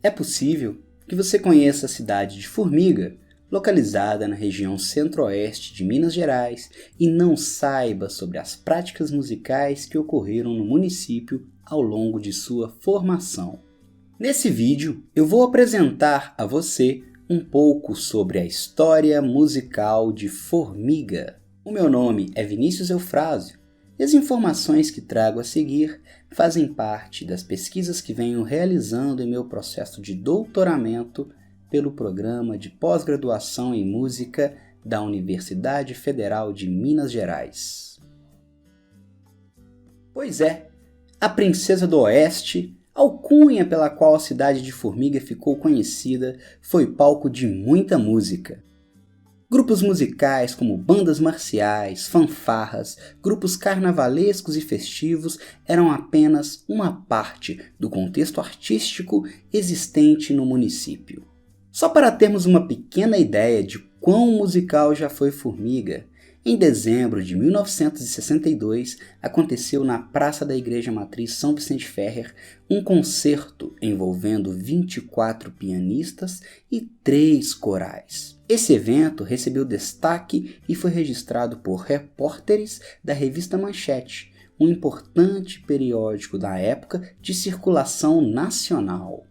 É possível que você conheça a cidade de Formiga, localizada na região centro-oeste de Minas Gerais, e não saiba sobre as práticas musicais que ocorreram no município ao longo de sua formação. Nesse vídeo, eu vou apresentar a você um pouco sobre a história musical de Formiga. O meu nome é Vinícius Eufrásio e as informações que trago a seguir fazem parte das pesquisas que venho realizando em meu processo de doutoramento pelo Programa de Pós-Graduação em Música da Universidade Federal de Minas Gerais. Pois é, a Princesa do Oeste, alcunha pela qual a cidade de Formiga ficou conhecida, foi palco de muita música. Grupos musicais como bandas marciais, fanfarras, grupos carnavalescos e festivos eram apenas uma parte do contexto artístico existente no município. Só para termos uma pequena ideia de quão musical já foi Formiga, em dezembro de 1962 aconteceu na Praça da Igreja Matriz São Vicente Ferrer um concerto envolvendo 24 pianistas e 3 corais. Esse evento recebeu destaque e foi registrado por repórteres da revista Manchete, um importante periódico da época de circulação nacional.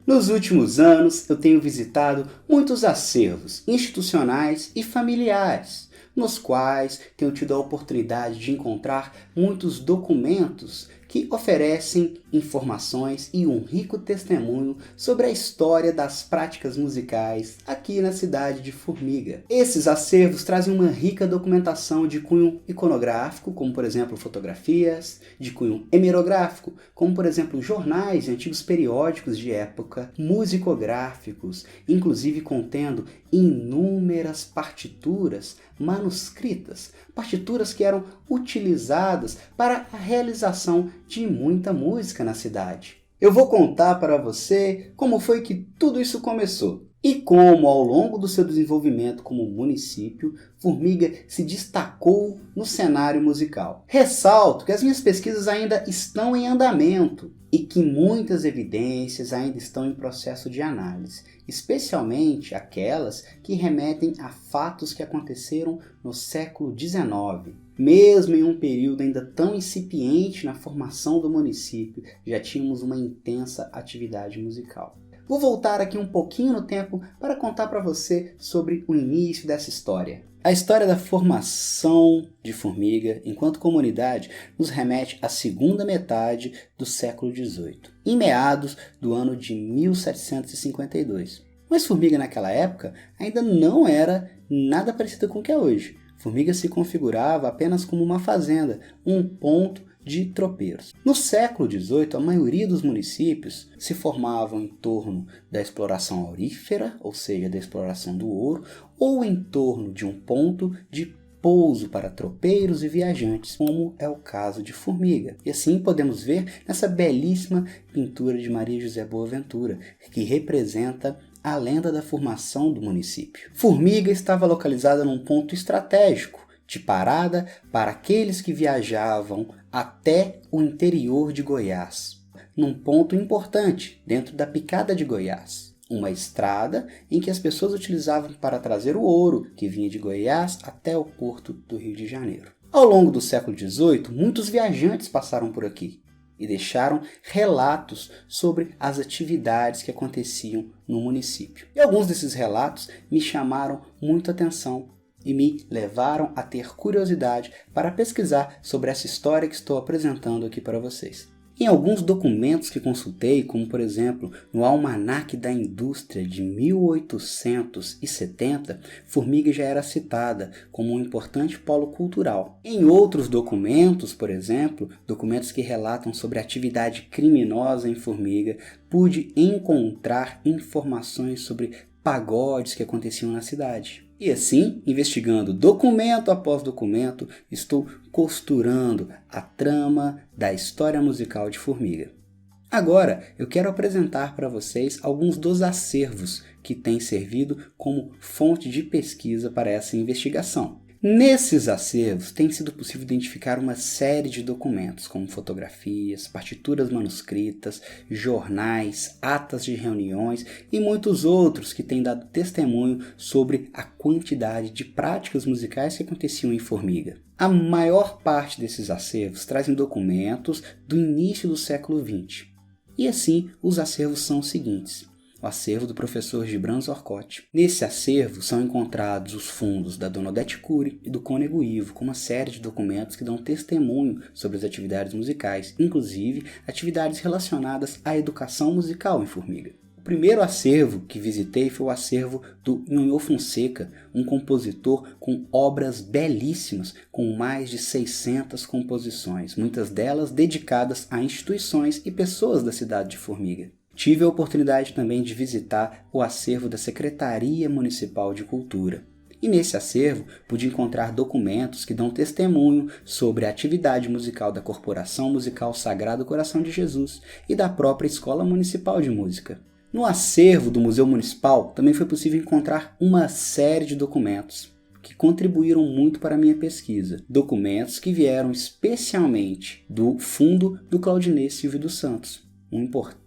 Nos últimos anos, eu tenho visitado muitos acervos institucionais e familiares, nos quais tenho tido a oportunidade de encontrar muitos documentos que oferecem informações e um rico testemunho sobre a história das práticas musicais aqui na cidade de Formiga. Esses acervos trazem uma rica documentação de cunho iconográfico, como por exemplo fotografias, de cunho hemerográfico, como por exemplo jornais e antigos periódicos de época, musicográficos, inclusive contendo inúmeras partituras manuscritas, partituras que eram utilizadas para a realização de muita música na cidade. Eu vou contar para você como foi que tudo isso começou e como, ao longo do seu desenvolvimento como município, Formiga se destacou no cenário musical. Ressalto que as minhas pesquisas ainda estão em andamento e que muitas evidências ainda estão em processo de análise, especialmente aquelas que remetem a fatos que aconteceram no século XIX. Mesmo em um período ainda tão incipiente na formação do município, já tínhamos uma intensa atividade musical. Vou voltar aqui um pouquinho no tempo para contar para você sobre o início dessa história. A história da formação de Formiga enquanto comunidade nos remete à segunda metade do século XVIII, em meados do ano de 1752. Mas Formiga naquela época ainda não era nada parecido com o que é hoje. Formiga se configurava apenas como uma fazenda, um ponto de tropeiros. No século XVIII, a maioria dos municípios se formavam em torno da exploração aurífera, ou seja, da exploração do ouro, ou em torno de um ponto de pouso para tropeiros e viajantes, como é o caso de Formiga. E assim podemos ver nessa belíssima pintura de Maria José Boaventura, que representa a lenda da formação do município. Formiga estava localizada num ponto estratégico, de parada para aqueles que viajavam até o interior de Goiás, num ponto importante dentro da Picada de Goiás, uma estrada em que as pessoas utilizavam para trazer o ouro que vinha de Goiás até o porto do Rio de Janeiro. Ao longo do século XVIII, muitos viajantes passaram por aqui e deixaram relatos sobre as atividades que aconteciam no município. E alguns desses relatos me chamaram muito a atenção e me levaram a ter curiosidade para pesquisar sobre essa história que estou apresentando aqui para vocês. Em alguns documentos que consultei, como por exemplo no Almanaque da Indústria de 1870, Formiga já era citada como um importante polo cultural. Em outros documentos, por exemplo, documentos que relatam sobre atividade criminosa em Formiga, pude encontrar informações sobre pagodes que aconteciam na cidade. E assim, investigando documento após documento, estou costurando a trama da história musical de Formiga. Agora, eu quero apresentar para vocês alguns dos acervos que têm servido como fonte de pesquisa para essa investigação. Nesses acervos tem sido possível identificar uma série de documentos, como fotografias, partituras manuscritas, jornais, atas de reuniões e muitos outros que têm dado testemunho sobre a quantidade de práticas musicais que aconteciam em Formiga. A maior parte desses acervos trazem documentos do início do século XX. E assim, os acervos são os seguintes. O acervo do professor Gibran Zorcotti. Nesse acervo são encontrados os fundos da Dona Odete Cury e do Cônego Ivo, com uma série de documentos que dão testemunho sobre as atividades musicais, inclusive atividades relacionadas à educação musical em Formiga. O primeiro acervo que visitei foi o acervo do Nhonhô Fonseca, um compositor com obras belíssimas, com mais de 600 composições, muitas delas dedicadas a instituições e pessoas da cidade de Formiga. Tive a oportunidade também de visitar o acervo da Secretaria Municipal de Cultura. E nesse acervo pude encontrar documentos que dão testemunho sobre a atividade musical da Corporação Musical Sagrado Coração de Jesus e da própria Escola Municipal de Música. No acervo do Museu Municipal também foi possível encontrar uma série de documentos que contribuíram muito para a minha pesquisa. Documentos que vieram especialmente do fundo do Claudinei Silva dos Santos, um importante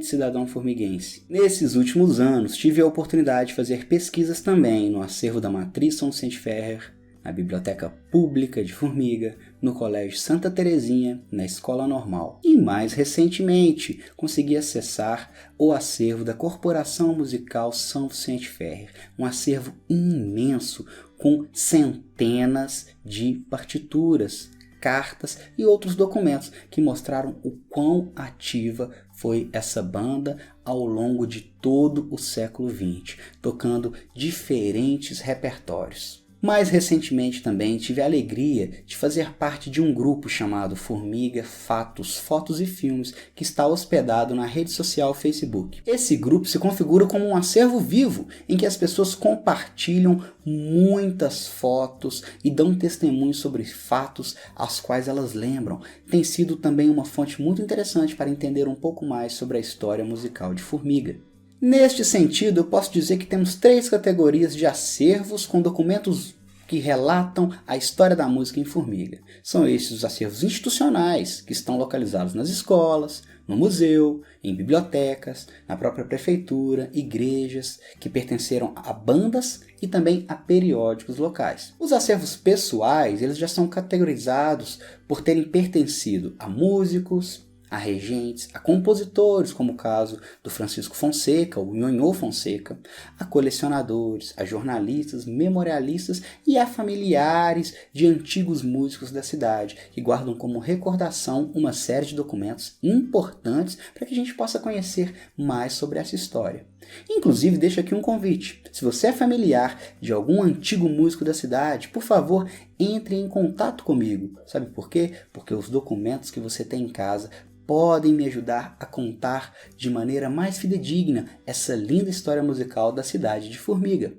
cidadão formiguense. Nesses últimos anos, tive a oportunidade de fazer pesquisas também no acervo da Matriz São Vicente Ferrer, na Biblioteca Pública de Formiga, no Colégio Santa Terezinha, na Escola Normal. E mais recentemente, consegui acessar o acervo da Corporação Musical São Vicente Ferrer, um acervo imenso com centenas de partituras, cartas e outros documentos que mostraram o quão ativa foi essa banda ao longo de todo o século XX, tocando diferentes repertórios. Mais recentemente também tive a alegria de fazer parte de um grupo chamado Formiga, Fatos, Fotos e Filmes, que está hospedado na rede social Facebook. Esse grupo se configura como um acervo vivo, em que as pessoas compartilham muitas fotos e dão testemunho sobre fatos aos quais elas lembram. Tem sido também uma fonte muito interessante para entender um pouco mais sobre a história musical de Formiga. Neste sentido, eu posso dizer que temos 3 categorias de acervos com documentos que relatam a história da música em Formiga. São esses os acervos institucionais, que estão localizados nas escolas, no museu, em bibliotecas, na própria prefeitura, igrejas, que pertenceram a bandas e também a periódicos locais. Os acervos pessoais, eles já são categorizados por terem pertencido a músicos, a regentes, a compositores, como o caso do Francisco Fonseca, o Nhonhô Fonseca, a colecionadores, a jornalistas, memorialistas e a familiares de antigos músicos da cidade, que guardam como recordação uma série de documentos importantes para que a gente possa conhecer mais sobre essa história. Inclusive, deixo aqui um convite. Se você é familiar de algum antigo músico da cidade, por favor, entre em contato comigo. Sabe por quê? Porque os documentos que você tem em casa podem me ajudar a contar de maneira mais fidedigna essa linda história musical da cidade de Formiga.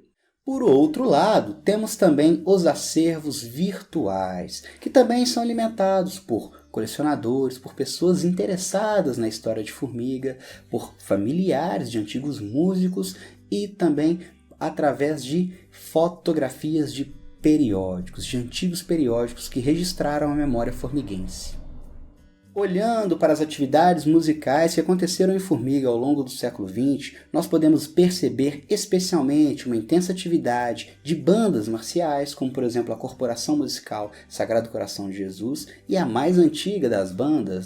Por outro lado, temos também os acervos virtuais, que também são alimentados por colecionadores, por pessoas interessadas na história de Formiga, por familiares de antigos músicos e também através de fotografias de periódicos, de antigos periódicos que registraram a memória formiguense. Olhando para as atividades musicais que aconteceram em Formiga ao longo do século XX, nós podemos perceber especialmente uma intensa atividade de bandas marciais, como por exemplo a Corporação Musical Sagrado Coração de Jesus e a mais antiga das bandas,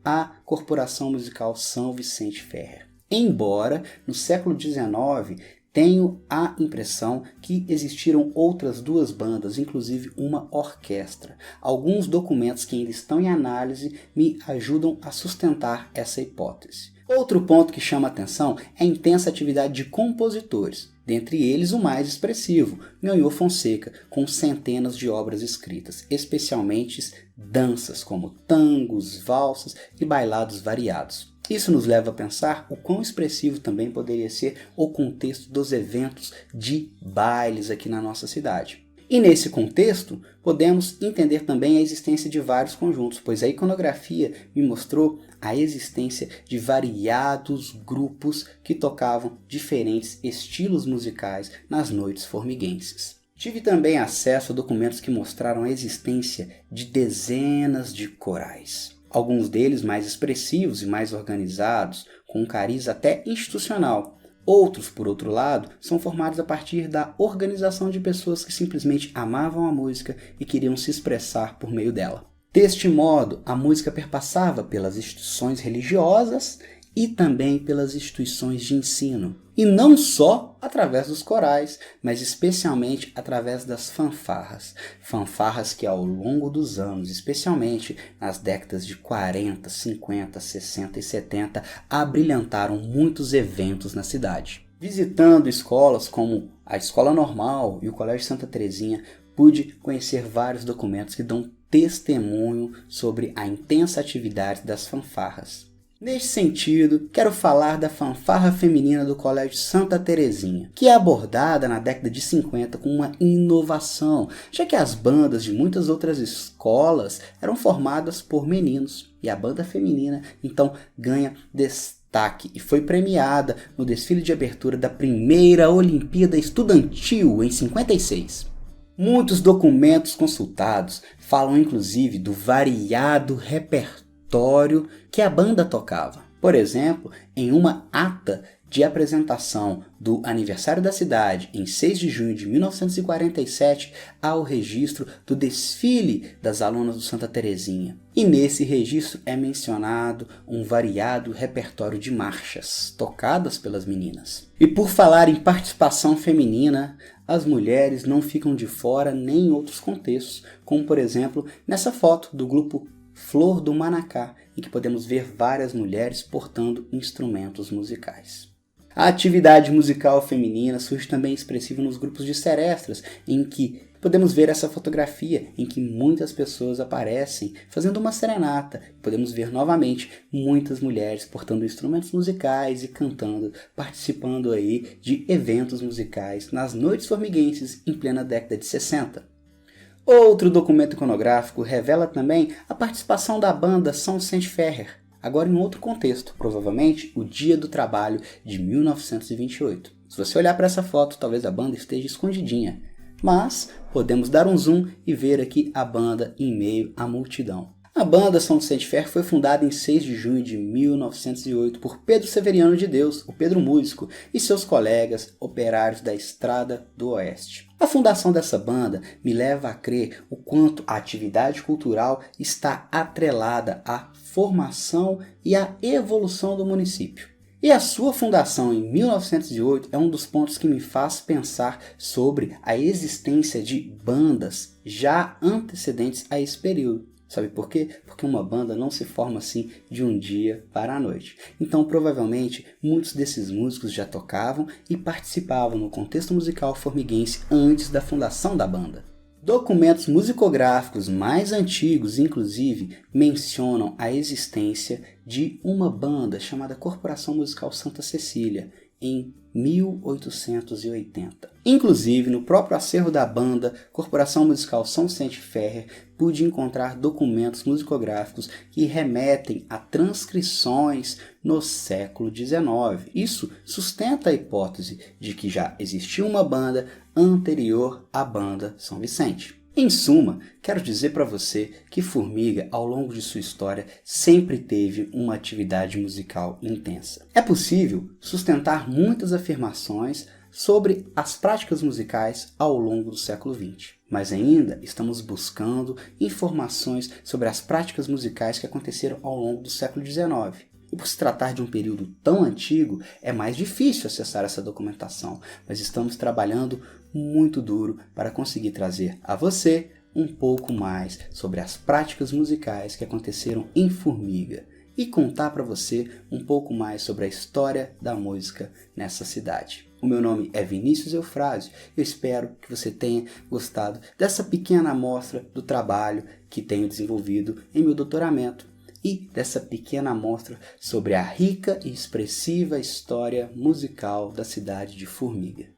a Corporação Musical São Vicente Ferrer. Embora no século XIX tenho a impressão que existiram outras 2 bandas, inclusive uma orquestra. Alguns documentos que ainda estão em análise me ajudam a sustentar essa hipótese. Outro ponto que chama a atenção é a intensa atividade de compositores, dentre eles o mais expressivo, Nhonhô Fonseca, com centenas de obras escritas, especialmente danças como tangos, valsas e bailados variados. Isso nos leva a pensar o quão expressivo também poderia ser o contexto dos eventos de bailes aqui na nossa cidade. E nesse contexto, podemos entender também a existência de vários conjuntos, pois a iconografia me mostrou a existência de variados grupos que tocavam diferentes estilos musicais nas noites formiguenses. Tive também acesso a documentos que mostraram a existência de dezenas de corais. Alguns deles mais expressivos e mais organizados, com um cariz até institucional. Outros, por outro lado, são formados a partir da organização de pessoas que simplesmente amavam a música e queriam se expressar por meio dela. Deste modo, a música perpassava pelas instituições religiosas e também pelas instituições de ensino. E não só através dos corais, mas especialmente através das fanfarras. Fanfarras que ao longo dos anos, especialmente nas décadas de 40, 50, 60 e 70, abrilhantaram muitos eventos na cidade. Visitando escolas como a Escola Normal e o Colégio Santa Terezinha, pude conhecer vários documentos que dão testemunho sobre a intensa atividade das fanfarras. Neste sentido, quero falar da fanfarra feminina do Colégio Santa Terezinha, que é abordada na década de 50 com uma inovação, já que as bandas de muitas outras escolas eram formadas por meninos, e a banda feminina então ganha destaque e foi premiada no desfile de abertura da primeira Olimpíada Estudantil em 56. Muitos documentos consultados falam inclusive do variado repertório que a banda tocava. Por exemplo, em uma ata de apresentação do aniversário da cidade, em 6 de junho de 1947, há o registro do desfile das alunas do Santa Terezinha. E nesse registro é mencionado um variado repertório de marchas, tocadas pelas meninas. E por falar em participação feminina, as mulheres não ficam de fora nem em outros contextos, como por exemplo nessa foto do grupo Flor do Manacá, em que podemos ver várias mulheres portando instrumentos musicais. A atividade musical feminina surge também expressiva nos grupos de serestras, em que podemos ver essa fotografia em que muitas pessoas aparecem fazendo uma serenata. Podemos ver novamente muitas mulheres portando instrumentos musicais e cantando, participando aí de eventos musicais nas noites formiguenses em plena década de 60. Outro documento iconográfico revela também a participação da banda São Vicente Ferrer, agora em outro contexto, provavelmente o Dia do Trabalho de 1928. Se você olhar para essa foto, talvez a banda esteja escondidinha, mas podemos dar um zoom e ver aqui a banda em meio à multidão. A banda São Vicente Ferrer foi fundada em 6 de junho de 1908 por Pedro Severiano de Deus, o Pedro Músico, e seus colegas operários da Estrada do Oeste. A fundação dessa banda me leva a crer o quanto a atividade cultural está atrelada à formação e à evolução do município. E a sua fundação em 1908 é um dos pontos que me faz pensar sobre a existência de bandas já antecedentes a esse período. Sabe por quê? Porque uma banda não se forma assim de um dia para a noite. Então, provavelmente, muitos desses músicos já tocavam e participavam no contexto musical formiguense antes da fundação da banda. Documentos musicográficos mais antigos, inclusive, mencionam a existência de uma banda chamada Corporação Musical Santa Cecília, em 1880. Inclusive, no próprio acervo da banda Corporação Musical São Vicente Ferrer, pude encontrar documentos musicográficos que remetem a transcrições no século XIX. Isso sustenta a hipótese de que já existia uma banda anterior à banda São Vicente. Em suma, quero dizer para você que Formiga, ao longo de sua história, sempre teve uma atividade musical intensa. É possível sustentar muitas afirmações sobre as práticas musicais ao longo do século XX, mas ainda estamos buscando informações sobre as práticas musicais que aconteceram ao longo do século XIX. E por se tratar de um período tão antigo, é mais difícil acessar essa documentação, mas estamos trabalhando muito duro para conseguir trazer a você um pouco mais sobre as práticas musicais que aconteceram em Formiga e contar para você um pouco mais sobre a história da música nessa cidade. O meu nome é Vinícius Eufrásio e eu espero que você tenha gostado dessa pequena amostra do trabalho que tenho desenvolvido em meu doutoramento e dessa pequena amostra sobre a rica e expressiva história musical da cidade de Formiga.